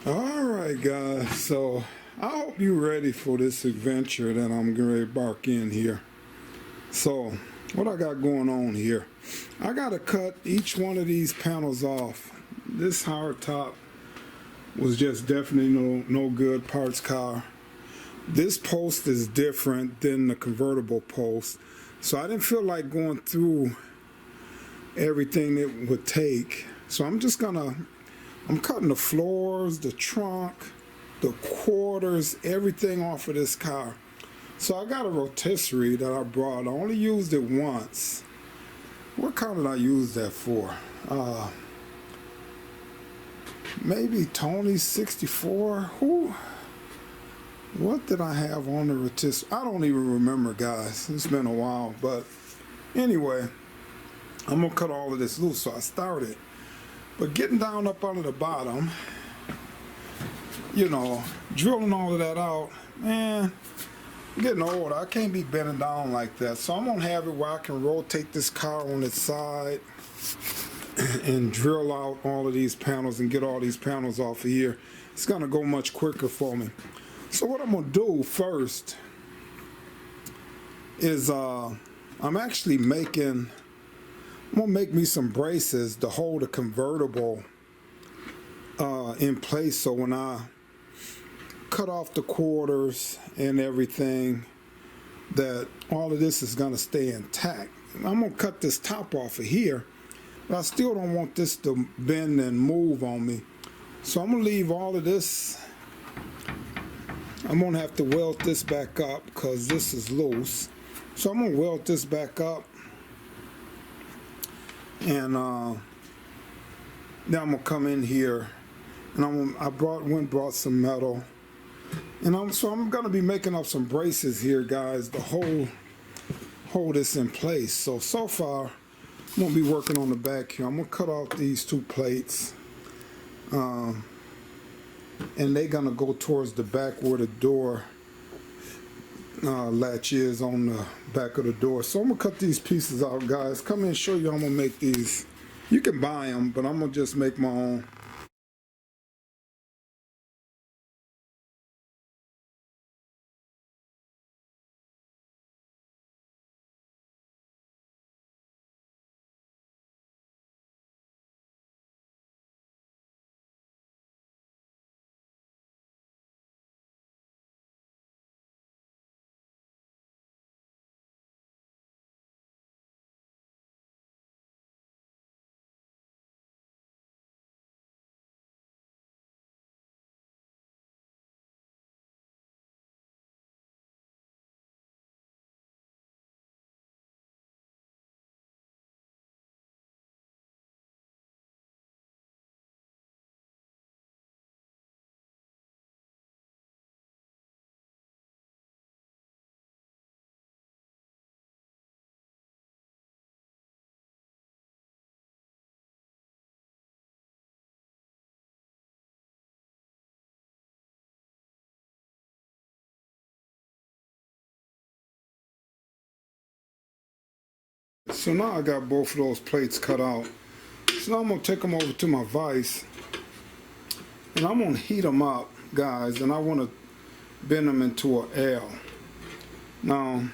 Alright guys, so I hope you're ready for this adventure that I'm going to embark in here. So what I got going on here, I got to cut each one of these panels off. This hard top was just definitely no good parts car. This post is different than the convertible post, so I didn't feel like going through everything it would take. So I'm cutting the floors, the trunk, the quarters, everything off of this car. So I got a rotisserie that I brought. I only used it once. What car did I use that for? Maybe Tony's 64. What did I have on the rotisserie? I don't even remember, guys. It's been a while. But anyway, I'm going to cut all of this loose. So I started. But getting down up under the bottom, you know, drilling all of that out, man, I'm getting old. I can't be bending down like that. So I'm going to have it where I can rotate this car on its side and drill out all of these panels and get all these panels off of here. It's going to go much quicker for me. So what I'm going to do first is I'm going to make me some braces to hold a convertible in place, so when I cut off the quarters and everything, that all of this is going to stay intact. I'm going to cut this top off of here, but I still don't want this to bend and move on me. So I'm going to leave all of this. I'm going to have to weld this back up because this is loose. So I'm going to weld this back up. And then I'm gonna come in here, and I brought some metal, and I'm gonna be making up some braces here, guys, to hold this in place. So far, I'm gonna be working on the back here. I'm gonna cut off these two plates, and they're gonna go towards the back where the door latch is on the back of the door. So I'm gonna cut these pieces out, guys. Come in and show you how I'm gonna make these. You can buy them, but I'm gonna just make my own. So now I got both of those plates cut out. So now I'm gonna take them over to my vise, and I'm gonna heat them up, guys, and I wanna bend them into an L. Now,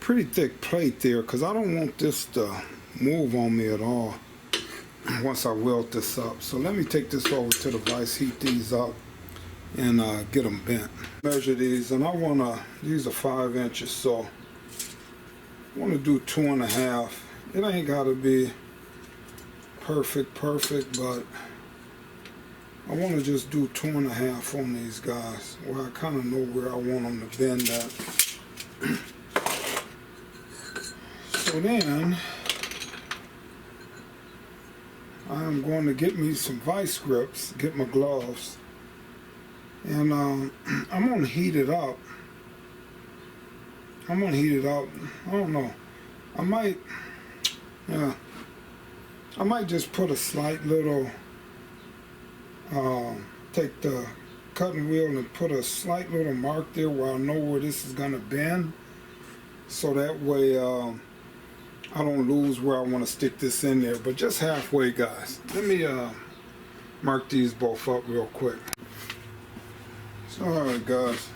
pretty thick plate there, because I don't want this to move on me at all once I weld this up. So let me take this over to the vise, heat these up, and get them bent. Measure these, and these are 5 inches, so I want to do 2.5. It ain't got to be perfect, but I want to just do 2.5 on these guys, where I kind of know where I want them to bend at. So then I'm going to get me some vice grips, get my gloves, and I'm going to heat it up. I don't know. I might just put a slight little, take the cutting wheel and put a slight little mark there where I know where this is going to bend. So that way I don't lose where I want to stick this in there. But just halfway, guys. Let me mark these both up real quick. So alright guys,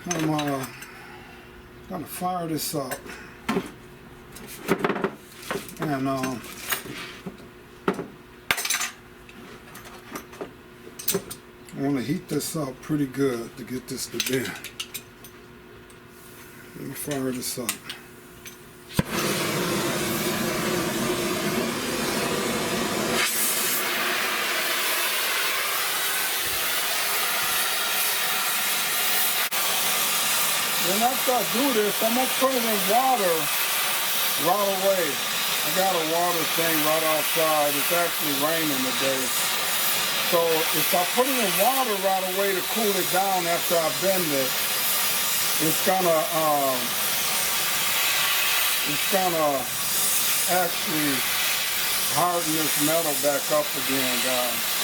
I'm gonna fire this up, and I want to heat this up pretty good to get this to bend. Let me fire this up. Then after I do this, I'm going to put it in water right away. I got a water thing right outside. It's actually raining today. So if I put it in water right away to cool it down after I bend it, it's gonna actually harden this metal back up again, guys.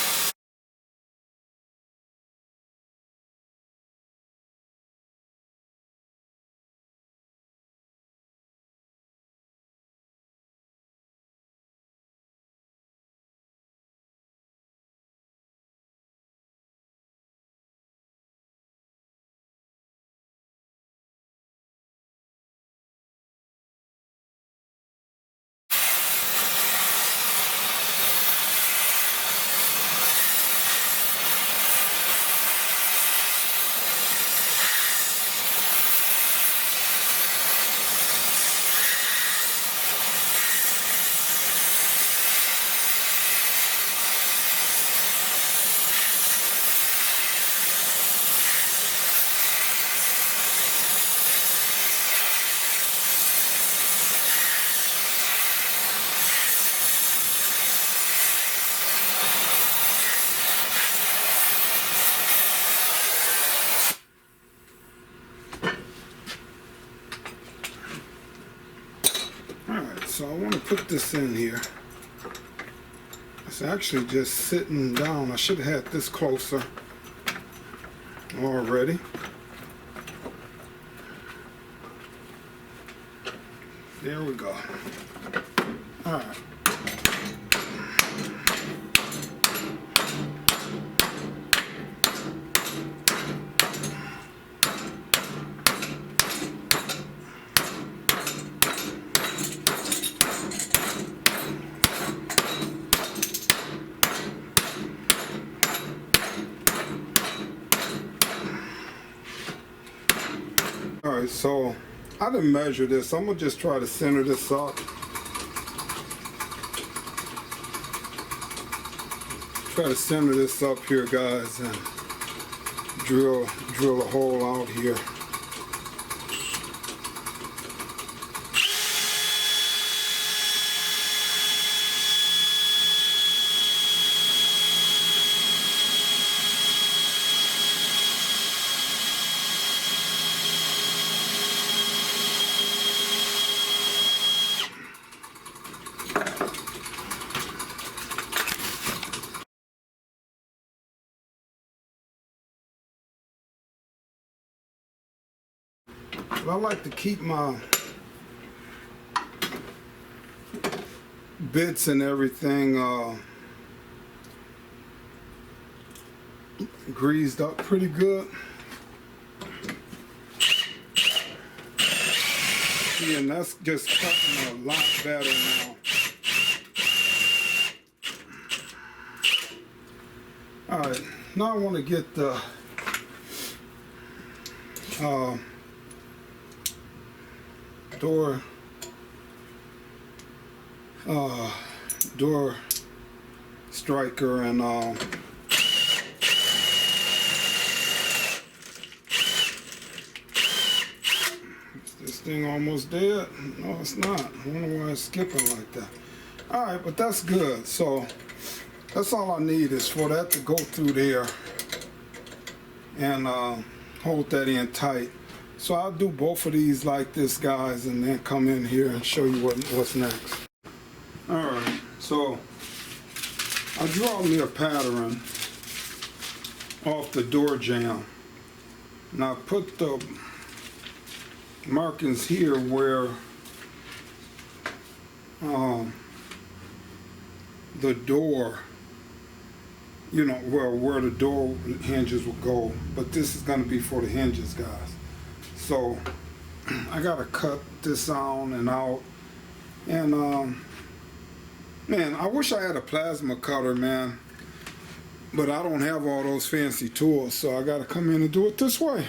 So I want to put this in here. It's actually just sitting down. I should have had this closer already. There we go. All right. Alright, so I didn't measure this. I'm gonna just try to center this up. Try to center this up here, guys, and drill a hole out here. But I like to keep my bits and everything greased up pretty good. See, and that's just cutting a lot better now. Alright, now I want to get the door striker, and is this thing almost dead? No, it's not. I wonder why it's skipping like that. Alright, but that's good. So that's all I need is for that to go through there and hold that in tight. So I'll do both of these like this, guys, and then come in here and show you what's next. Alright, so I draw me a pattern off the door jamb. Now I put the markings here where the door, you know, where the door hinges will go, but this is going to be for the hinges, guys. So I gotta cut this on and out, and man, I wish I had a plasma cutter, man, but I don't have all those fancy tools, so I gotta come in and do it this way.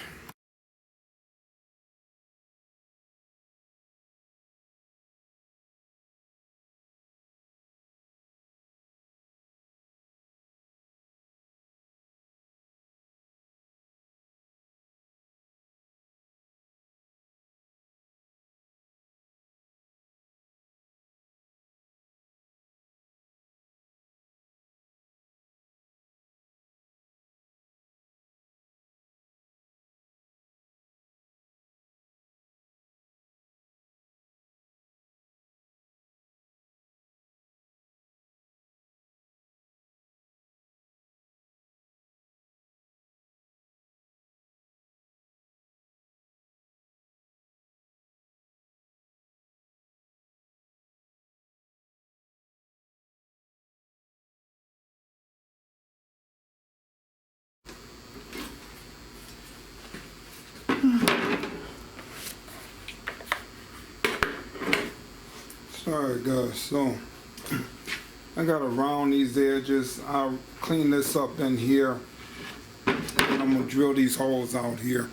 Alright guys, so I gotta round these edges. I'll clean this up in here, and I'm gonna drill these holes out here.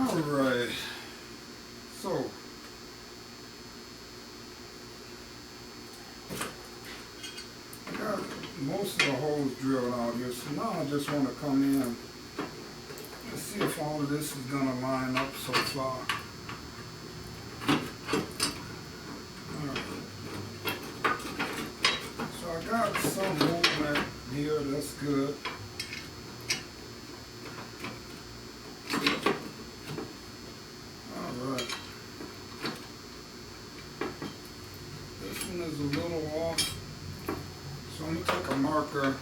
Alright, so I got most of the holes drilled out here, so now I just want to come in and see if all of this is going to line up so far. Alright, so I got some movement here, that's good. Alright, this one is a little off. So I'm going to take a marker.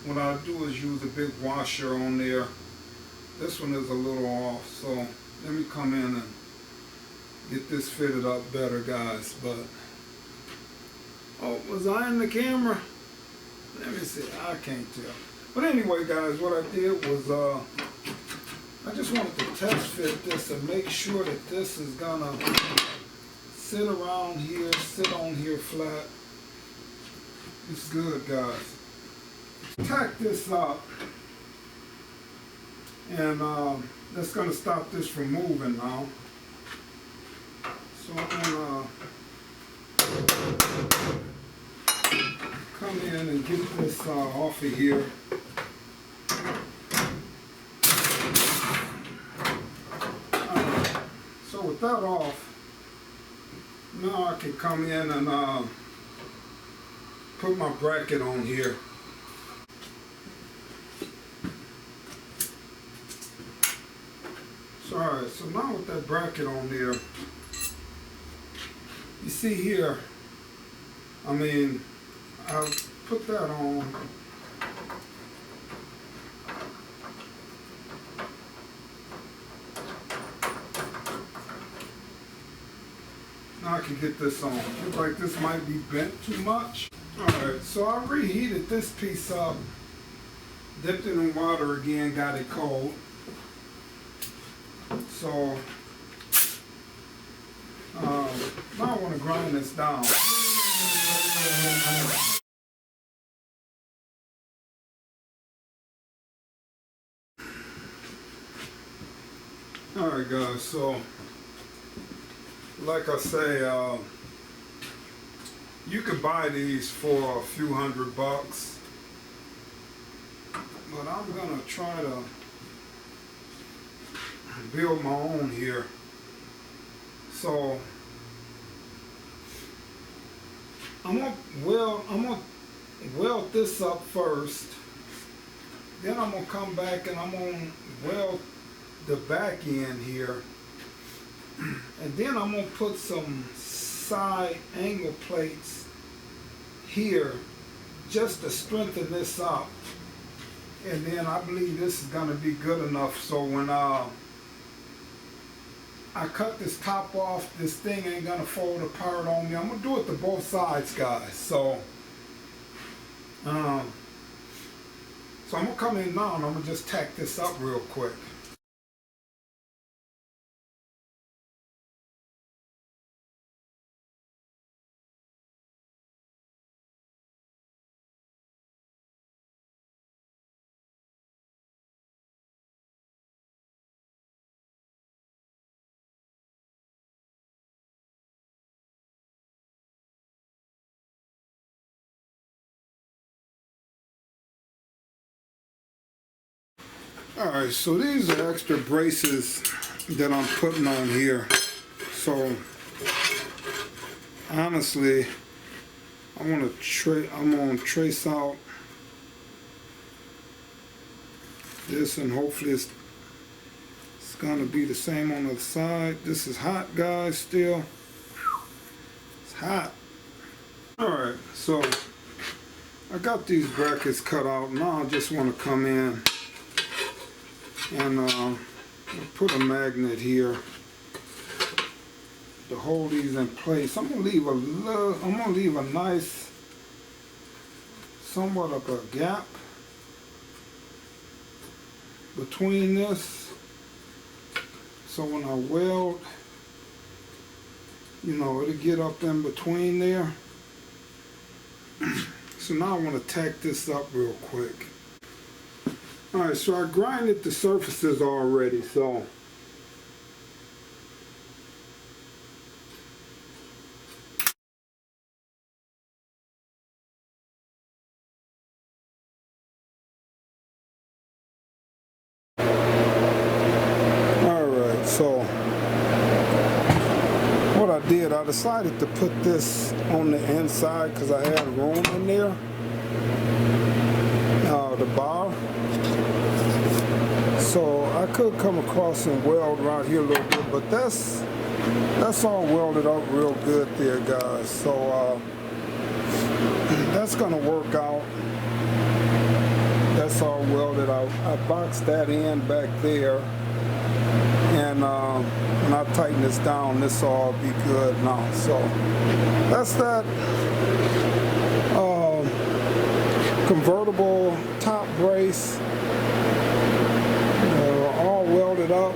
What I'll do is use a big washer on there. This one is a little off, so let me come in and get this fitted up better, guys. But, oh, was I in the camera? Let me see, I can't tell. But anyway, guys, what I did was I just wanted to test fit this and make sure that this is gonna sit around here, sit on here flat. It's good, guys. Tack this up, and that's going to stop this from moving now. So I'm going to come in and get this off of here. So with that off, now I can come in and put my bracket on here. So, alright, so now with that bracket on there, you see here, I mean, I'll put that on. Now I can get this on. Looks like this might be bent too much. Alright, so I reheated this piece up, dipped it in water again, got it cold. So now I want to grind this down. Alright guys, so like I say, you can buy these for a few $100, but I'm gonna try to build my own here. So I'm gonna weld this up first, then I'm gonna come back and I'm gonna weld the back end here, And then I'm going to put some side angle plates here just to strengthen this up. And then I believe this is going to be good enough so when I cut this top off, this thing ain't going to fold apart on me. I'm going to do it to both sides, guys. So I'm going to come in now and I'm going to just tack this up real quick. Alright, so these are extra braces that I'm putting on here. So honestly, I'm gonna trace out this, and hopefully it's gonna be the same on the side. This is hot, guys, still. It's hot. Alright, so I got these brackets cut out. Now I just want to come in and put a magnet here to hold these in place. I'm gonna leave a nice, somewhat of a gap between this, so when I weld, you know, it'll get up in between there. So now I want to tack this up real quick. Alright, so I grinded the surfaces already, so alright, so what I did, I decided to put this on the inside because I had room in there, the bar. So I could come across and weld around here a little bit, but that's all welded up real good there, guys. So that's gonna work out. That's all welded out. I boxed that in back there, and when I tighten this down, this will all be good now. So that's that convertible top brace, all welded up.